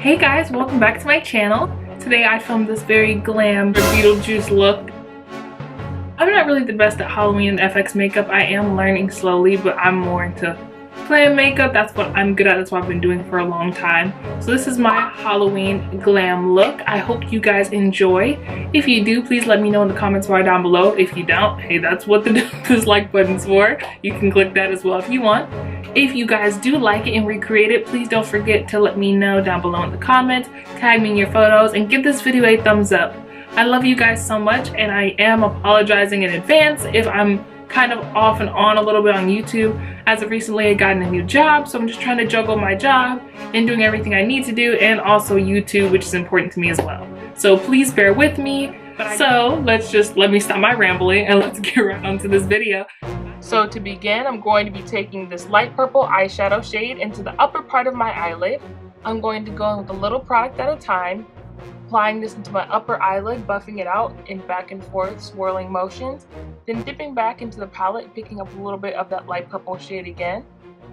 Hey guys, welcome back to my channel. Today I filmed this very glam Beetlejuice look. I'm not really the best at Halloween and FX makeup. I am learning slowly, but I'm more into glam makeup. That's what I'm good at. That's what I've been doing for a long time. So this is my Halloween glam look. I hope you guys enjoy. If you do, please let me know in the comments bar down below. If you don't, hey, that's what the dislike button's for. You can click that as well if you want. If you guys do like it and recreate it, please don't forget to let me know down below in the comments. Tag me in your photos and give this video a thumbs up. I love you guys so much, and I am apologizing in advance if I'm kind of off and on a little bit on YouTube. As of recently, I got a new job, so I'm just trying to juggle my job and doing everything I need to do, and also YouTube, which is important to me as well. So please bear with me. So let me stop my rambling and let's get right onto this video. So to begin, I'm going to be taking this light purple eyeshadow shade into the upper part of my eyelid. I'm going to go in with a little product at a time, applying this into my upper eyelid, buffing it out in back and forth swirling motions, then dipping back into the palette, picking up a little bit of that light purple shade again,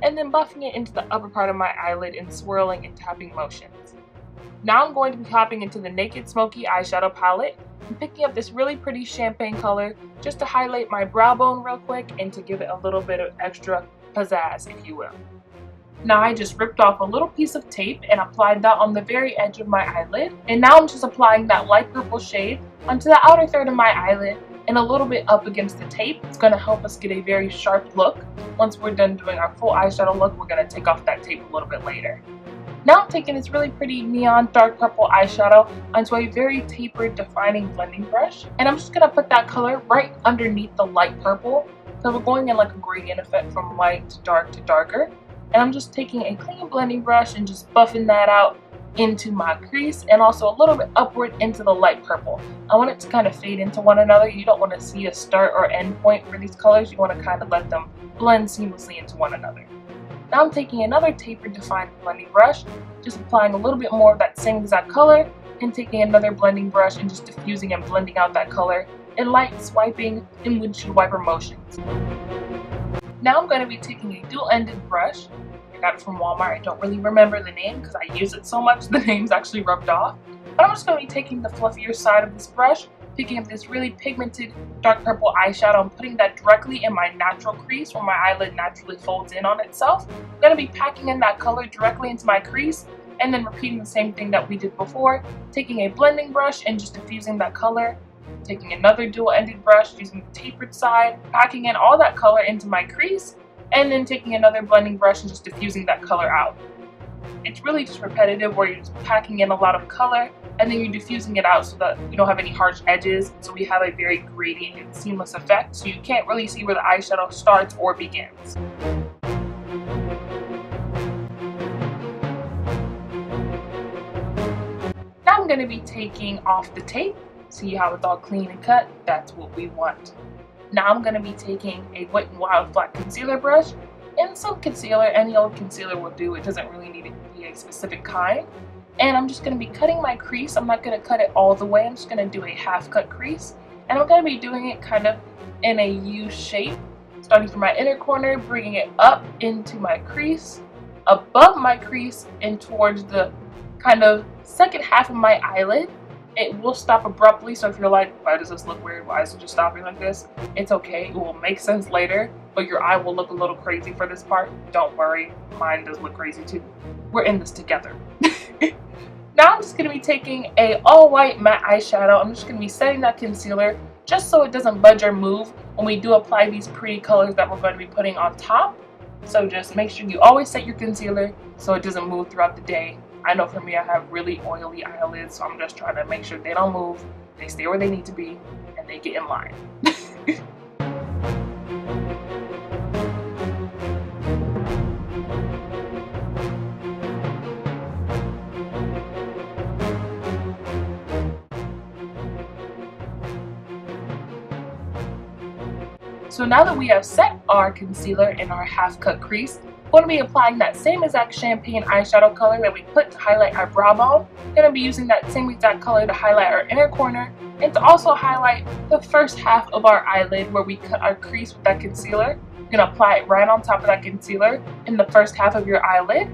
and then buffing it into the upper part of my eyelid in swirling and tapping motions. Now I'm going to be hopping into the Naked Smokey eyeshadow palette and picking up this really pretty champagne color just to highlight my brow bone real quick and to give it a little bit of extra pizzazz, if you will. Now I just ripped off a little piece of tape and applied that on the very edge of my eyelid, and now I'm just applying that light purple shade onto the outer third of my eyelid and a little bit up against the tape. It's going to help us get a very sharp look. Once we're done doing our full eyeshadow look, we're going to take off that tape a little bit later. Now I'm taking this really pretty neon dark purple eyeshadow onto a very tapered defining blending brush, and I'm just going to put that color right underneath the light purple, so we're going in like a gradient effect from light to darker. And I'm just taking a clean blending brush and just buffing that out into my crease and also a little bit upward into the light purple. I want it to kind of fade into one another. You don't want to see a start or end point for these colors. You want to kind of let them blend seamlessly into one another. Now I'm taking another tapered defined blending brush, just applying a little bit more of that same exact color, and taking another blending brush and just diffusing and blending out that color in light swiping and windshield wiper motions. Now I'm going to be taking a dual-ended brush. I got it from Walmart. I don't really remember the name because I use it so much the name's actually rubbed off. But I'm just going to be taking the fluffier side of this brush, picking up this really pigmented dark purple eyeshadow and putting that directly in my natural crease where my eyelid naturally folds in on itself. I'm going to be packing in that color directly into my crease and then repeating the same thing that we did before, taking a blending brush and just diffusing that color, taking another dual-ended brush using the tapered side, packing in all that color into my crease, and then taking another blending brush and just diffusing that color out. It's really just repetitive where you're just packing in a lot of color and then you're diffusing it out so that we don't have any harsh edges, so we have a very gradient and seamless effect, so you can't really see where the eyeshadow starts or begins. Now I'm going to be taking off the tape. See how it's all clean and cut? That's what we want. Now I'm going to be taking a Wet n Wild flat concealer brush, and some concealer, any old concealer will do. It doesn't really need to be a specific kind. And I'm just going to be cutting my crease. I'm not going to cut it all the way. I'm just going to do a half cut crease, and I'm going to be doing it kind of in a U shape, starting from my inner corner, bringing it up into my crease, above my crease, and towards the kind of second half of my eyelid. It will stop abruptly, so if you're like, why does this look weird? Why is it just stopping like this? It's okay, it will make sense later, but your eye will look a little crazy for this part. Don't worry, mine does look crazy too. We're in this together. Now I'm just going to be taking a all white matte eyeshadow. I'm just going to be setting that concealer just so it doesn't budge or move when we do apply these pretty colors that we're going to be putting on top. So just make sure you always set your concealer so it doesn't move throughout the day. I know for me, I have really oily eyelids, so I'm just trying to make sure they don't move, they stay where they need to be, and they get in line. So now that we have set our concealer in our half cut crease, we're going to be applying that same exact champagne eyeshadow color that we put to highlight our brow bone. We're going to be using that same exact color to highlight our inner corner and to also highlight the first half of our eyelid where we cut our crease with that concealer. We're You're going to apply it right on top of that concealer in the first half of your eyelid.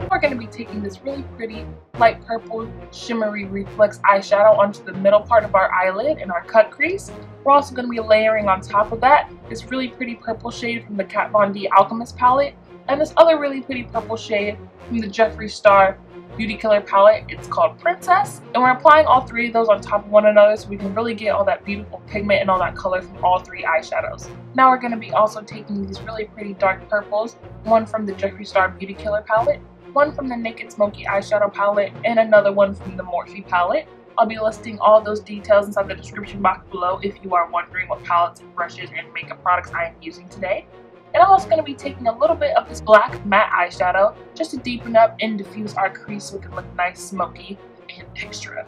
We're going to be taking this really pretty light purple shimmery reflex eyeshadow onto the middle part of our eyelid and our cut crease. We're also going to be layering on top of that this really pretty purple shade from the Kat Von D Alchemist palette and this other really pretty purple shade from the Jeffree Star Beauty Killer palette. It's called Princess, and we're applying all three of those on top of one another so we can really get all that beautiful pigment and all that color from all three eyeshadows. Now we're going to be also taking these really pretty dark purples, one from the Jeffree Star Beauty Killer palette, one from the Naked Smokey eyeshadow palette, and another one from the Morphe palette. I'll be listing all those details inside the description box below if you are wondering what palettes and brushes and makeup products I am using today. And I'm also going to be taking a little bit of this black matte eyeshadow just to deepen up and diffuse our crease so it can look nice, smoky, and extra.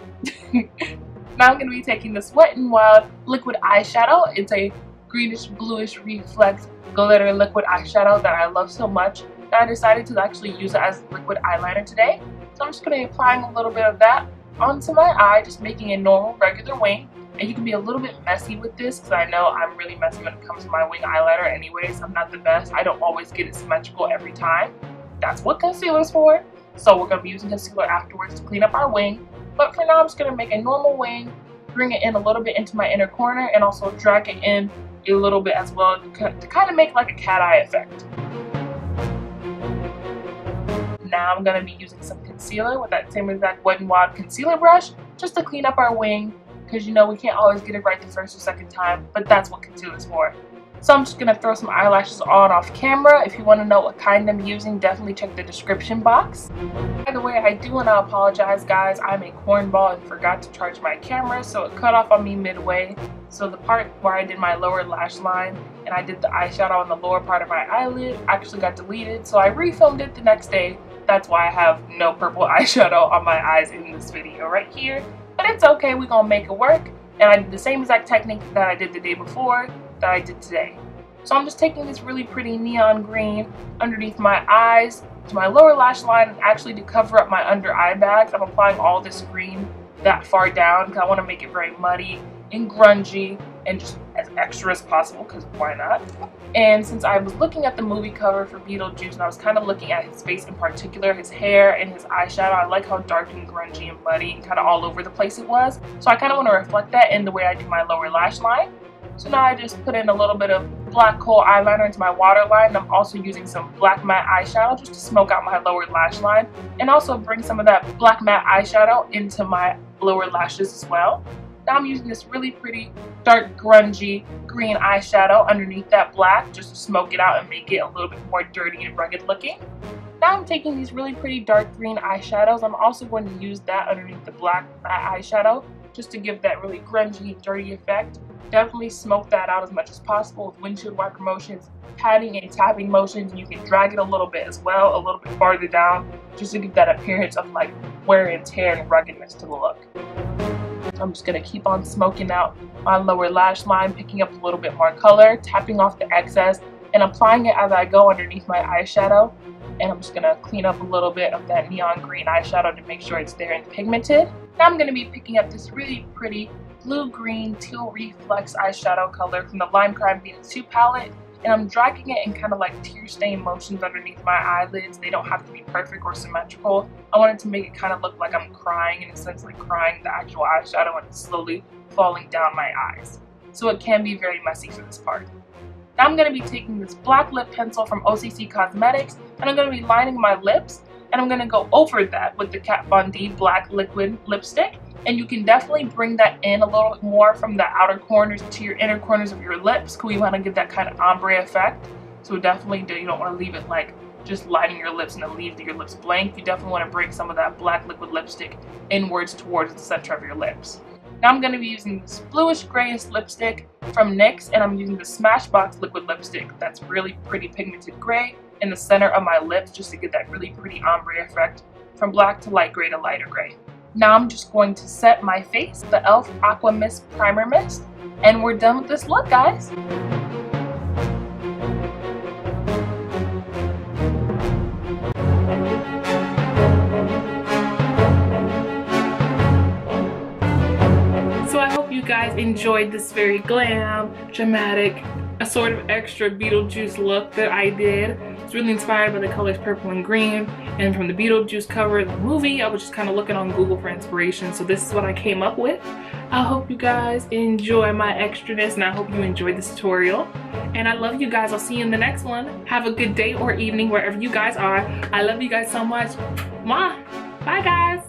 Now I'm going to be taking this Wet n Wild liquid eyeshadow. It's a greenish bluish reflex glitter liquid eyeshadow that I love so much that I decided to actually use it as liquid eyeliner today. So I'm just going to be applying a little bit of that onto my eye, just making a normal regular wing. And you can be a little bit messy with this because I know I'm really messy when it comes to my wing eyeliner anyways. I'm not the best. I don't always get it symmetrical every time. That's what concealer's for. So we're going to be using concealer afterwards to clean up our wing. But for now, I'm just going to make a normal wing, bring it in a little bit into my inner corner, and also drag it in a little bit as well to kind of make like a cat eye effect. Now I'm going to be using some concealer with that same exact Wet n Wild concealer brush just to clean up our wing. Because you know we can't always get it right the first or second time, but that's what concealer is for. So I'm just going to throw some eyelashes on off camera. If you want to know what kind I'm using, definitely check the description box. By the way, I do want to apologize, guys. I'm a cornball and forgot to charge my camera, so it cut off on me midway. So the part where I did my lower lash line and I did the eyeshadow on the lower part of my eyelid actually got deleted, so I refilmed it the next day. That's why I have no purple eyeshadow on my eyes in this video right here. But it's okay, we're gonna make it work. And I did the same exact technique that I did the day before that I did today. So I'm just taking this really pretty neon green underneath my eyes to my lower lash line, and actually to cover up my under eye bags, I'm applying all this green that far down because I want to make it very muddy and grungy and just as extra as possible, because why not? And since I was looking at the movie cover for Beetlejuice and I was kind of looking at his face in particular, his hair and his eyeshadow, I like how dark and grungy and muddy and kind of all over the place it was. So I kind of want to reflect that in the way I do my lower lash line. So now I just put in a little bit of black kohl eyeliner into my waterline, and I'm also using some black matte eyeshadow just to smoke out my lower lash line and also bring some of that black matte eyeshadow into my lower lashes as well. Now I'm using this really pretty dark grungy green eyeshadow underneath that black just to smoke it out and make it a little bit more dirty and rugged looking. Now I'm taking these really pretty dark green eyeshadows. I'm also going to use that underneath the black matte eyeshadow just to give that really grungy and dirty effect. Definitely smoke that out as much as possible with windshield wiper motions, patting and tapping motions, and you can drag it a little bit as well, a little bit farther down, just to give that appearance of like wear and tear and ruggedness to the look. I'm just going to keep on smoking out my lower lash line, picking up a little bit more color, tapping off the excess, and applying it as I go underneath my eyeshadow. And I'm just going to clean up a little bit of that neon green eyeshadow to make sure it's there and pigmented. Now I'm going to be picking up this really pretty blue-green teal reflex eyeshadow color from the Lime Crime Venus 2 palette. And I'm dragging it in kind of like tear stain motions underneath my eyelids. They don't have to be perfect or symmetrical. I wanted to make it kind of look like I'm crying, in a sense like crying the actual eyeshadow and it's slowly falling down my eyes. So it can be very messy for this part. Now I'm going to be taking this black lip pencil from OCC Cosmetics and I'm going to be lining my lips, and I'm going to go over that with the Kat Von D black liquid lipstick. And you can definitely bring that in a little bit more from the outer corners to your inner corners of your lips, because we want to get that kind of ombre effect. So definitely you don't want to leave it like just lining your lips and then leave your lips blank. You definitely want to bring some of that black liquid lipstick inwards towards the center of your lips. Now I'm going to be using this bluish grayish lipstick from NYX, and I'm using the Smashbox liquid lipstick that's really pretty pigmented gray in the center of my lips just to get that really pretty ombre effect from black to light gray to lighter gray. Now I'm just going to set my face, the e.l.f. Aqua Mist Primer Mist, and we're done with this look, guys. So I hope you guys enjoyed this very glam, dramatic, a sort of extra Beetlejuice look that I did. It's really inspired by the colors purple and green, and from the Beetlejuice cover of the movie, I was just kind of looking on Google for inspiration, so this is what I came up with. I hope you guys enjoy my extraness, and I hope you enjoyed this tutorial. And I love you guys. I'll see you in the next one. Have a good day or evening wherever you guys are. I love you guys so much. Mwah. Bye guys.